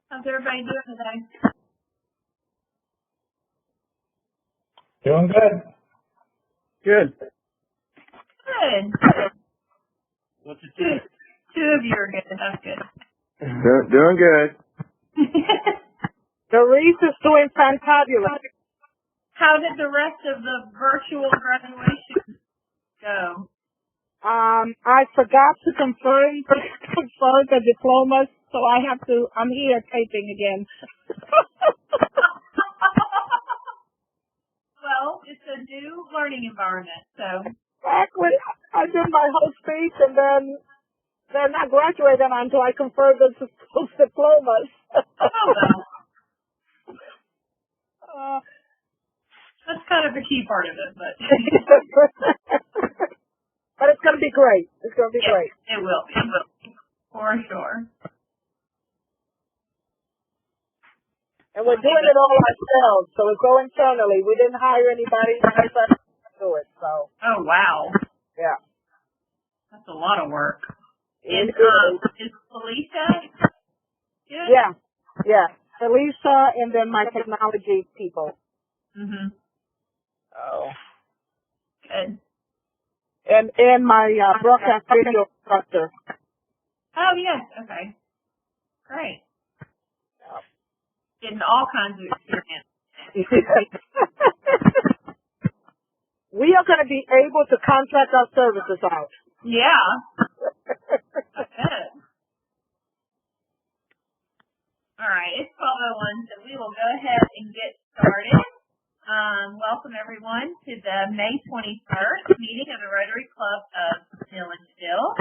How's everybody doing today? Doing good. Good. Good. What's it doing? Two of you are good. That's good. Doing good. Doris is doing fantabulous. How did the rest of the virtual graduation go? I forgot to confirm the diplomas, so I'm here taping again. Well, it's a new learning environment, so. Exactly. I did my whole speech, and then I graduated until I confirmed those diplomas. Oh, well. That's kind of the key part of it, but. But it's going to be great. It's going to be great. It will be. It will be. For sure. And we're doing it all ourselves, so it's all internally. We didn't hire anybody to do it, so. Oh, wow. Yeah. That's a lot of work. Is Felicia good? Yeah. Yeah. Felicia and then my technology people. Mm-hmm. Oh. Good. And my broadcast video instructor. Oh, yes. Okay. Great. Getting all kinds of experience. We are going to be able to contract our services out. Yeah. That's good. All right. It's 12:01, so we will go ahead and get started. Welcome, everyone, to the May 21st meeting of the Rotary Club of Milledgeville.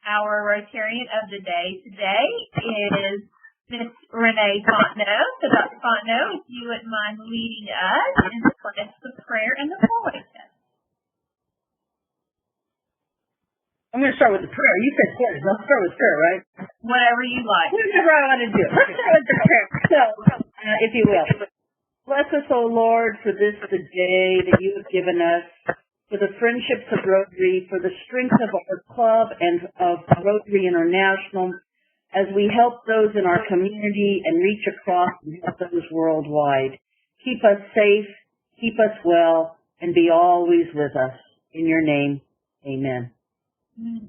Our Rotarian of the day today is Miss Renee Fontenot. So, Dr. Fontenot, if you wouldn't mind leading us in the pledge, the prayer, and the four-way test. I'm going to start with the prayer. You said prayer. Let's start with prayer, right? Whatever you like. Whatever I want to do. Let's start with the prayer. So, if you will, bless us, O Lord, for this the day that you have given us, for the friendships of Rotary, for the strength of our club and of Rotary International, as we help those in our community and reach across and help those worldwide. Keep us safe, keep us well, and be always with us. In your name, amen. Mm.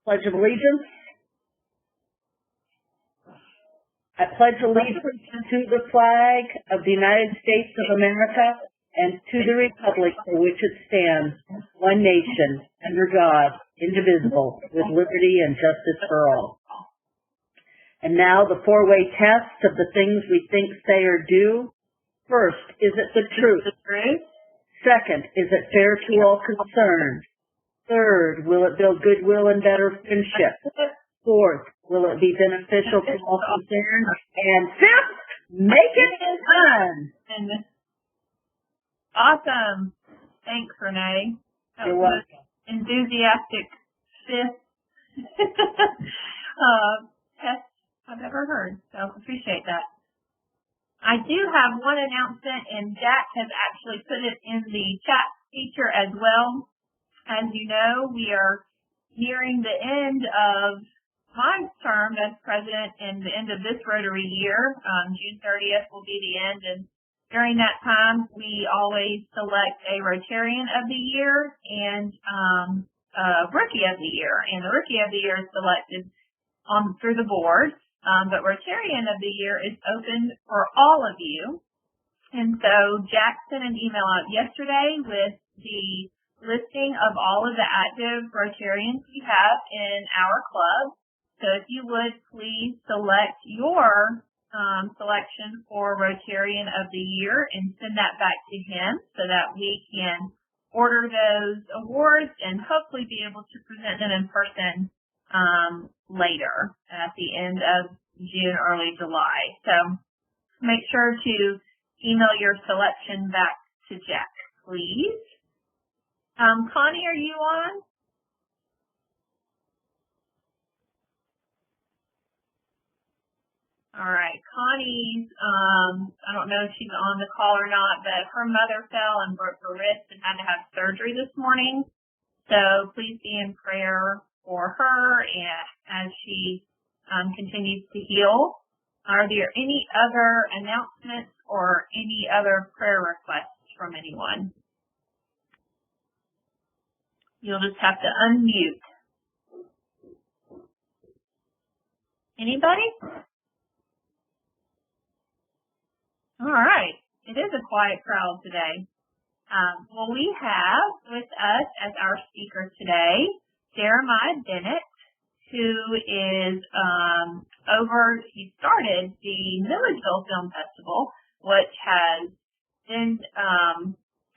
Pledge of Allegiance. I pledge allegiance to the flag of the United States of America and to the republic for which it stands, one nation, under God, indivisible, with liberty and justice for all. And now the four-way test of the things we think, say, or do. First, is it the truth? Second, is it fair to all concerned? Third, will it build goodwill and better friendship? Fourth, will it be beneficial to all concerned? And fifth, make it fun. Awesome. Thanks, Renee. That You're was welcome. an enthusiastic fifth test I've ever heard, so appreciate that. I do have one announcement, and Jack has actually put it in the chat feature as well. As you know, we are nearing the end of my term as president and the end of this Rotary year. June 30th will be the end, and during that time, we always select a Rotarian of the year and a Rookie of the year. And the Rookie of the year is selected through the board, but Rotarian of the year is open for all of you. And so Jack sent an email out yesterday with the listing of all of the active Rotarians we have in our club. So if you would please select your selection for Rotarian of the Year and send that back to him so that we can order those awards and hopefully be able to present them in person later at the end of June, early July. So make sure to email your selection back to Jack, please. Connie, are you on? All right. Connie's, I don't know if she's on the call or not, but her mother fell and broke her wrist and had to have surgery this morning. So please be in prayer for her and as she continues to heal. Are there any other announcements or any other prayer requests from anyone? You'll just have to unmute. Anybody? All right. It is a quiet crowd today. Well, we have with us as our speaker today, Jeremiah Bennett, who is he started the Milledgeville Film Festival, which has been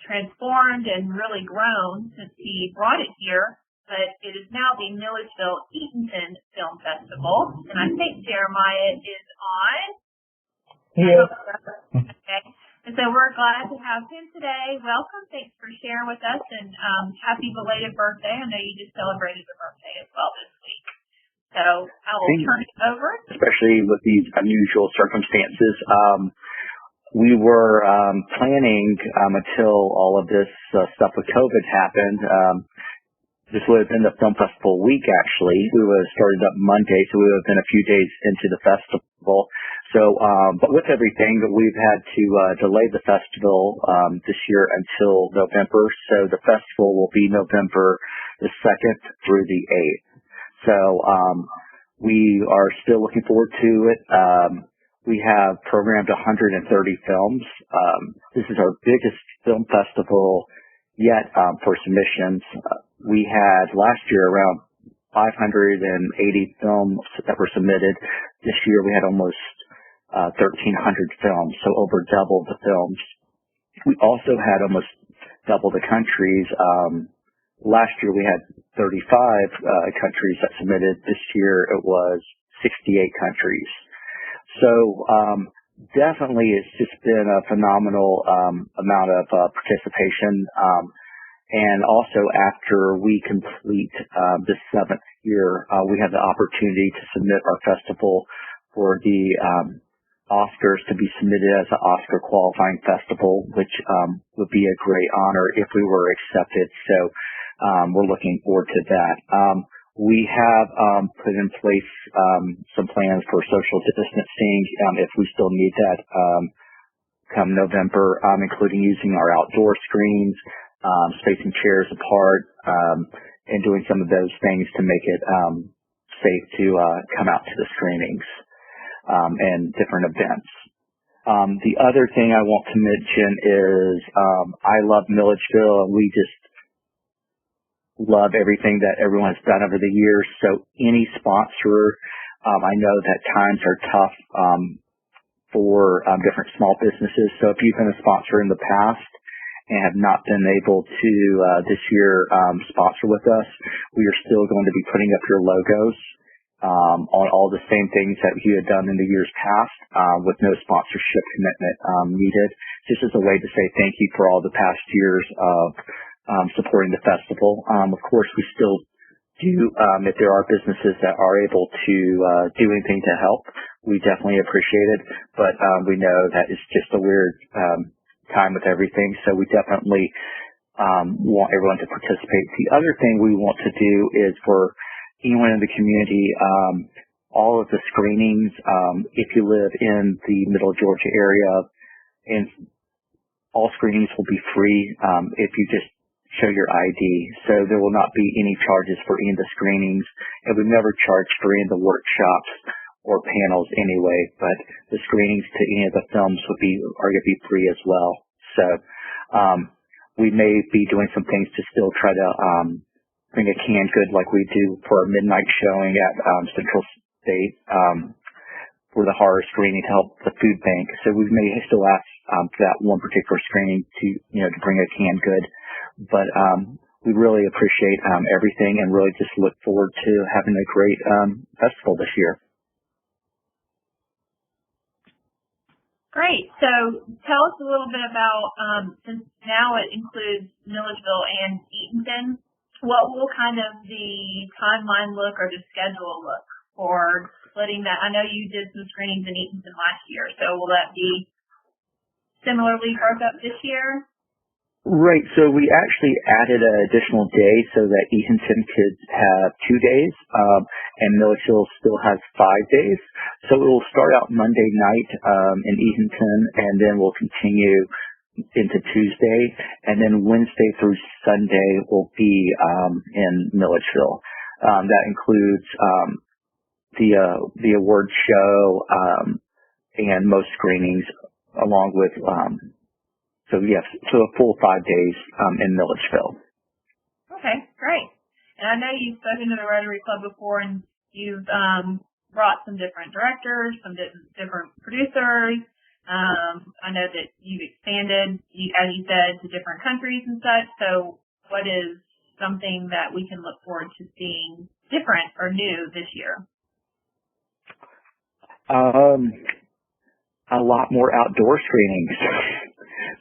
transformed and really grown since he brought it here, but it is now the Milledgeville-Eatonton Film Festival, and I think Jeremiah is on. Yeah. Okay. And so we're glad to have him today. Welcome. Thanks for sharing with us, and happy belated birthday. I know you just celebrated your birthday as well this week. So I will turn it over. Especially with these unusual circumstances. We were planning until all of this stuff with COVID happened. This would have been the film festival week, actually. We would have started up Monday, so we would have been a few days into the festival. So, but with everything, we've had to delay the festival this year until November. So the festival will be November the 2nd through the 8th. So we are still looking forward to it. We have programmed 130 films. This is our biggest film festival yet for submissions. We had last year around 580 films that were submitted. This year we had almost 1,300 films, so over double the films. We also had almost double the countries. Last year we had 35 countries that submitted. This year it was 68 countries. So definitely it's just been a phenomenal amount of participation. And also after we complete the 7th year, we have the opportunity to submit our festival for the Oscars to be submitted as an Oscar qualifying festival, which would be a great honor if we were accepted. So we're looking forward to that. We have put in place some plans for social distancing if we still need that come November, including using our outdoor screens, spacing chairs apart, and doing some of those things to make it safe to come out to the screenings and different events. The other thing I want to mention is I love Milledgeville, and we just love everything that everyone has done over the years. So any sponsor, I know that times are tough for different small businesses. So if you've been a sponsor in the past and have not been able to this year sponsor with us, we are still going to be putting up your logos on all the same things that you had done in the years past with no sponsorship commitment needed. Just as a way to say thank you for all the past years of supporting the festival. Of course, we still do, if there are businesses that are able to do anything to help, we definitely appreciate it. But we know that it's just a weird time with everything, so we definitely want everyone to participate. The other thing we want to do is for anyone in the community, all of the screenings, if you live in the Middle Georgia area, and all screenings will be free if you just show your ID. So there will not be any charges for any of the screenings, and we never charge for any of the workshops or panels anyway, but the screenings to any of the films are going to be free as well. So we may be doing some things to still try to bring a canned good like we do for a midnight showing at Central State for the horror screening to help the food bank. So we may still ask for that one particular screening to bring a canned good. But we really appreciate everything and really just look forward to having a great festival this year. Great. So tell us a little bit about, since now it includes Milledgeville and Eatonton, what will kind of the timeline look or the schedule look for splitting that? I know you did some screenings in Eatonton last year, so will that be similarly broke up this year? Right. So we actually added an additional day so that Eatonton could have 2 days, and Milledgeville still has 5 days. So it will start out Monday night in Eatonton, and then we'll continue into Tuesday, and then Wednesday through Sunday will be in Milledgeville. That includes the award show and most screenings, along with so a full 5 days in Milledgeville. Okay, great. And I know you've spoken to the Rotary Club before, and you've brought some different directors, some different producers. I know that you've expanded, as you said, to different countries and such. So what is something that we can look forward to seeing different or new this year? A lot more outdoor screenings.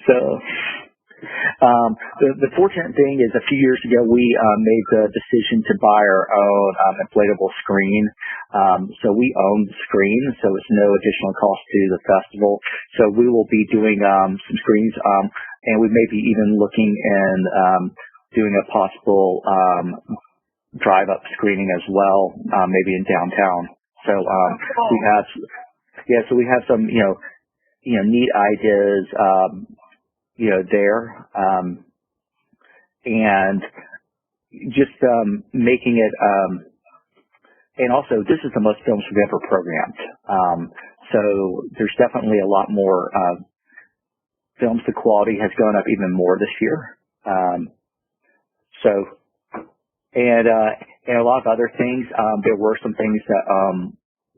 So the fortunate thing is a few years ago we made the decision to buy our own inflatable screen. So we own the screen, so it's no additional cost to the festival. So we will be doing some screens, and we may be even looking and doing a possible drive-up screening as well, maybe in downtown. So we have some neat ideas there, and just making it, and also this is the most films we've ever programmed. So there's definitely a lot more films. The quality has gone up even more this year. And a lot of other things. There were some things that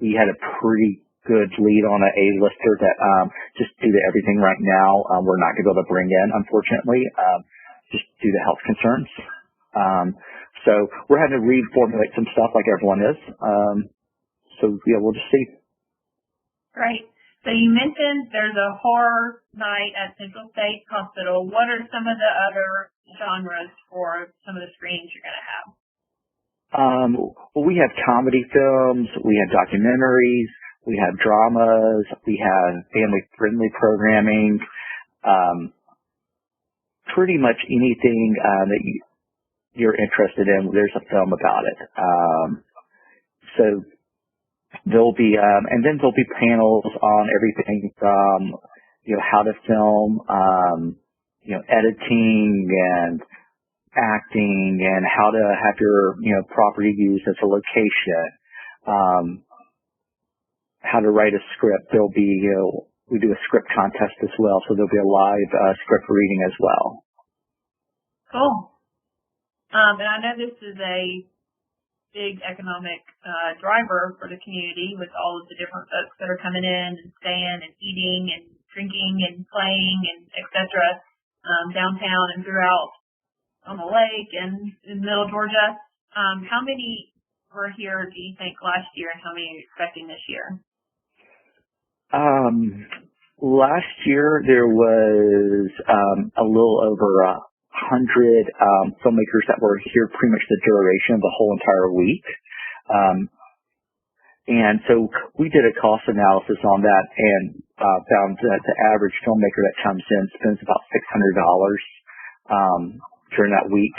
we had a pretty good lead on an A-lister that just due to everything right now, we're not going to be able to bring in, unfortunately, just due to health concerns. So we're having to reformulate some stuff like everyone is. So yeah, we'll just see. Great. So you mentioned there's a horror night at Central State Hospital. What are some of the other genres for some of the screenings you're going to have? Well, we have comedy films, we have documentaries, we have dramas, we have family-friendly programming, pretty much anything that you're interested in, there's a film about it. So there'll be, and then there'll be panels on everything from, how to film, editing and acting and how to have your, property used as a location, how to write a script. There'll be, we do a script contest as well, so there'll be a live script reading as well. Cool. And I know this is a big economic driver for the community with all of the different folks that are coming in and staying and eating and drinking and playing and et cetera, downtown and throughout on the lake and in Middle Georgia. How many were here, do you think, last year, and how many are you expecting this year? Last year there was a little over 100 filmmakers that were here pretty much the duration of the whole entire week. And so we did a cost analysis on that and found that the average filmmaker that comes in spends about $600 during that week,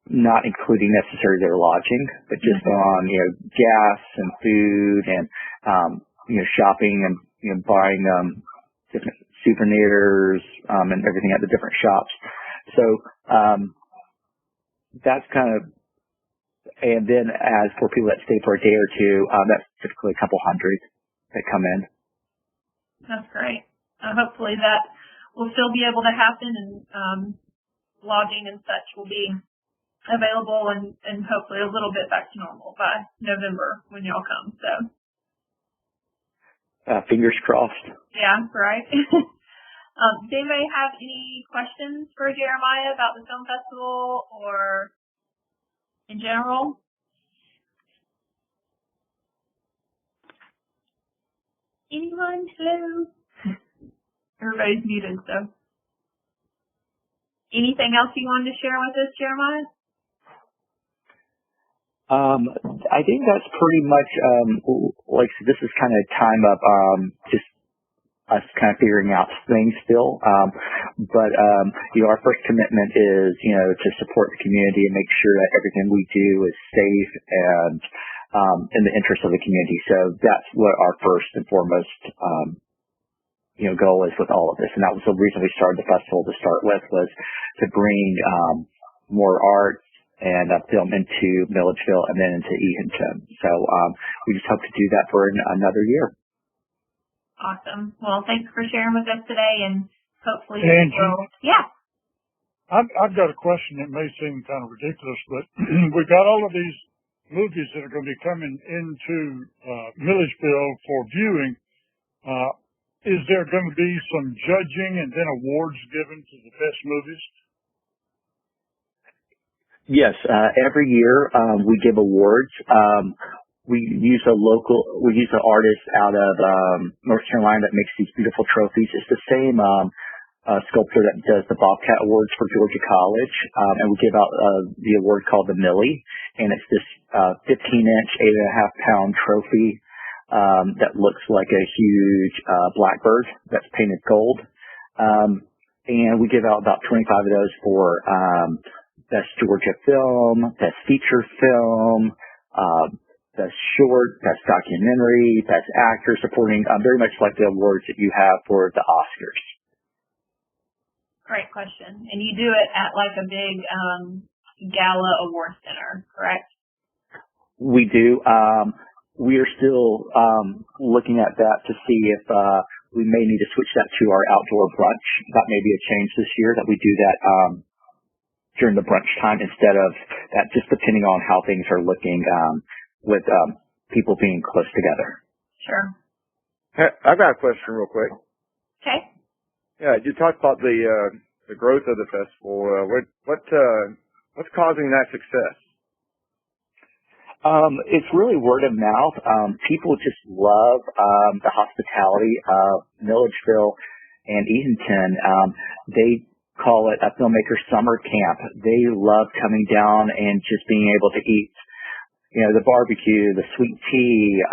not including necessarily their lodging, but just on, gas and food and, shopping and, buying different souvenirs and everything at the different shops. So that's kind of, and then as for people that stay for a day or two, that's typically a couple hundred that come in. That's great. Hopefully that will still be able to happen, and lodging and such will be available and hopefully a little bit back to normal by November when y'all come. So fingers crossed. Yeah, right. Does anybody have any questions for Jeremiah about the film festival or in general? Anyone? Hello? Everybody's muted, so. Anything else you wanted to share with us, Jeremiah? I think that's pretty much, like this is kind of time up, just us kind of figuring out things still. But our first commitment is, to support the community and make sure that everything we do is safe and in the interest of the community. So that's what our first and foremost, goal is with all of this. And that was the reason we started the festival to start with, was to bring more art and film into Milledgeville and then into Eatonton. So we just hope to do that for another year. Awesome. Well, thanks for sharing with us today, and hopefully Yeah. I've got a question that may seem kind of ridiculous, but we've got all of these movies that are going to be coming into Milledgeville for viewing. Is there going to be some judging and then awards given to the best movies? Yes, every year we give awards. We use an artist out of North Carolina that makes these beautiful trophies. It's the same sculptor that does the Bobcat Awards for Georgia College, and we give out the award called the Millie, and it's this 15-inch, 8.5-pound trophy that looks like a huge blackbird that's painted gold. And we give out about 25 of those for Best Georgia Film, Best Feature Film, Best Short, Best Documentary, Best Actor, supporting very much like the awards that you have for the Oscars. Great question. And you do it at like a big gala award center, correct? We do. We are still looking at that to see if we may need to switch that to our outdoor brunch. That may be a change this year, that we do that during the brunch time instead of that, just depending on how things are looking with people being close together. Sure. I've got a question real quick. Okay. Yeah, you talked about the growth of the festival. What's causing that success? It's really word of mouth. People just love the hospitality of Milledgeville and Eatonton. They call it a filmmaker summer camp. They love coming down and just being able to eat, the barbecue, the sweet tea,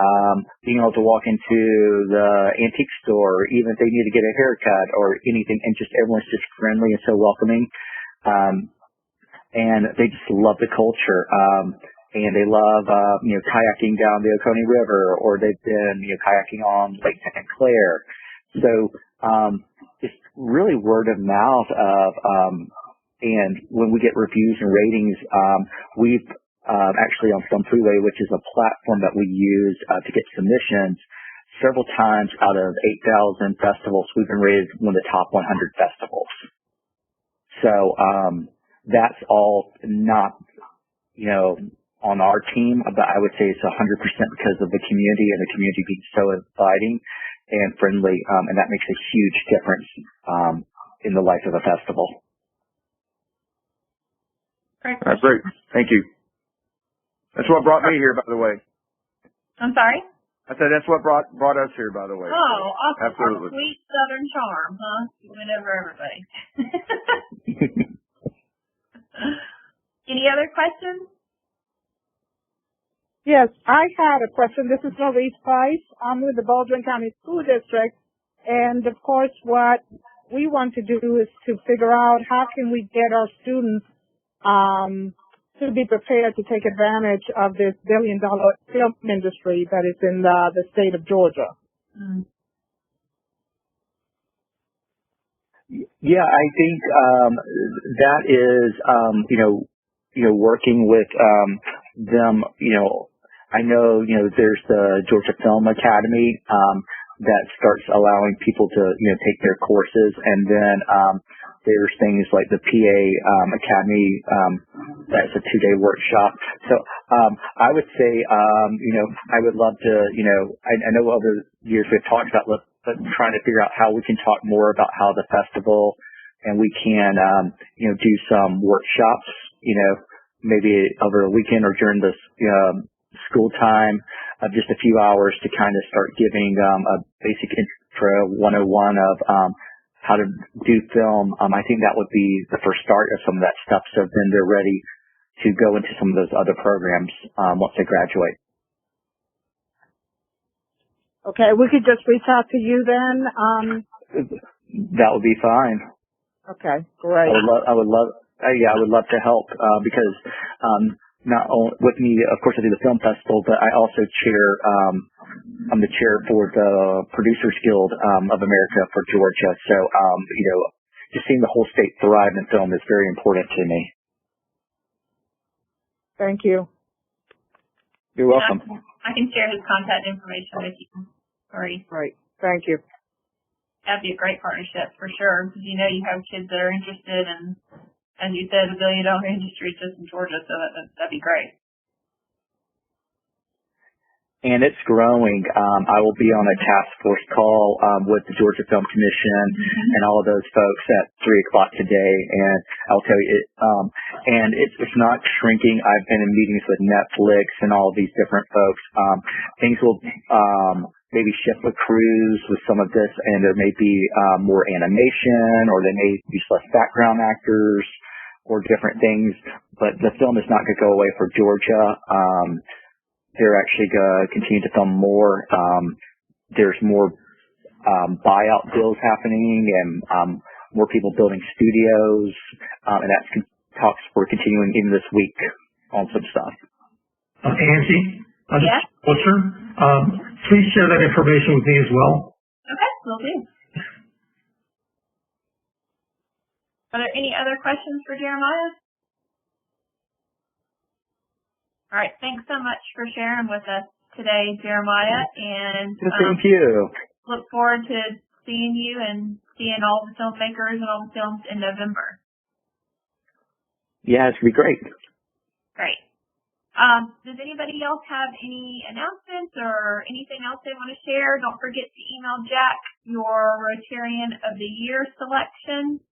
being able to walk into the antique store, even if they need to get a haircut or anything, and just everyone's just friendly and so welcoming. And they just love the culture. And they love, kayaking down the Oconee River, or they've been, kayaking on Lake St. Clair. So, it's really word of mouth of, and when we get reviews and ratings, we've, actually on Film Freeway, which is a platform that we use, to get submissions, several times out of 8,000 festivals, we've been rated one of the top 100 festivals. So, that's all not, on our team, but I would say it's 100% because of the community and the community being so inviting and friendly, and that makes a huge difference in the life of a festival. Great. That's great. Thank you. That's what brought me here, by the way. I'm sorry? I said that's what brought us here, by the way. Oh, awesome. Absolutely. Our sweet Southern charm, huh? You win over everybody. Any other questions? Yes, I had a question. This is Maurice Price. I'm with the Baldwin County School District. And, of course, what we want to do is to figure out how can we get our students to be prepared to take advantage of this billion-dollar film industry that is in the state of Georgia. Mm. Yeah, I think that is, working with them, I know, there's the Georgia Film Academy that starts allowing people to, take their courses, and then there's things like the PA Academy that's a 2-day workshop. So I would say, I would love to, I know other years we've talked about trying to figure out how we can talk more about how the festival, and we can, do some workshops, maybe over a weekend or during the school time of just a few hours to kind of start giving a basic intro 101 of how to do film. I think that would be the first start of some of that stuff, so then they're ready to go into some of those other programs once they graduate. Okay, we could just reach out to you then. That would be fine. Okay, great. I would love to help because not only with me, of course, I do the film festival, but I also chair. I'm the chair for the Producers Guild of America for Georgia. So, just seeing the whole state thrive in film is very important to me. Thank you. You're welcome. I can share his contact information with you. Sorry. Great. Thank you. That'd be a great partnership for sure, because you have kids that are interested, and as you said, $1 billion industry just in Georgia, so that'd be great. And it's growing. I will be on a task force call with the Georgia Film Commission and all of those folks at 3:00 today. And I'll tell you, it's not shrinking. I've been in meetings with Netflix and all of these different folks. Things will maybe shift with crews with some of this, and there may be more animation, or they may use less background actors or different things. But the film is not going to go away for Georgia. They're actually going to continue to film more. There's more buyout deals happening, and more people building studios, and that's talks we're continuing even this week on some stuff. Angie, Yes? please share that information with me as well. Okay, will do. Are there any other questions for Jeremiah? All right, thanks so much for sharing with us today, Jeremiah, and Thank you. Look forward to seeing you and seeing all the filmmakers and all the films in November. Yeah, it's going to be great. Great. Does anybody else have any announcements or anything else they want to share? Don't forget to email Jack your Rotarian of the Year selection.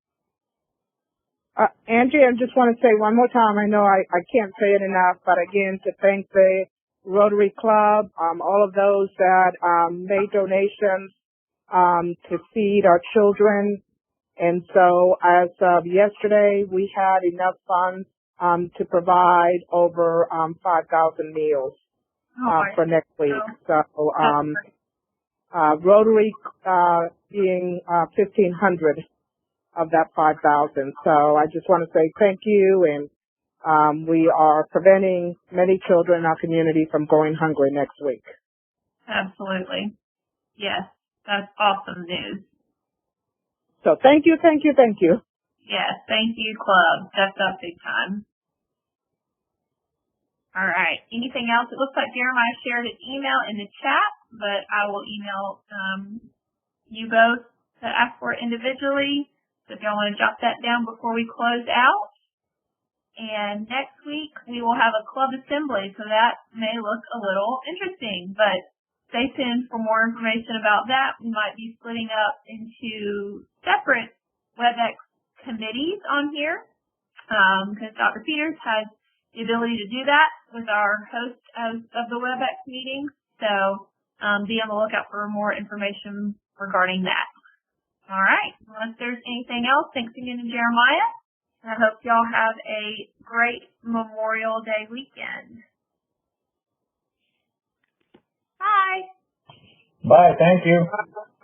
Angie, I just want to say one more time, I know I can't say it enough, but again, to thank the Rotary Club, all of those that made donations to feed our children. And so as of yesterday, we had enough funds to provide over 5,000 meals for next week. So Rotary being 1,500 of that 5,000. So I just want to say thank you, and we are preventing many children in our community from going hungry next week. Absolutely. Yes, that's awesome news. So thank you, thank you, thank you. Yes, thank you, Club. That's up big time. All right. Anything else? It looks like Jeremiah shared his email in the chat, but I will email you both to ask for it individually. So if y'all want to jot that down before we close out. And next week we will have a club assembly, so that may look a little interesting, but stay tuned for more information about that. We might be splitting up into separate WebEx committees on here, because Dr. Peters has the ability to do that with our host of the WebEx meetings. So be on the lookout for more information regarding that. All right. Unless there's anything else, thanks again to Jeremiah. And I hope y'all have a great Memorial Day weekend. Bye. Bye. Thank you.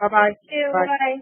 Bye-bye. Bye.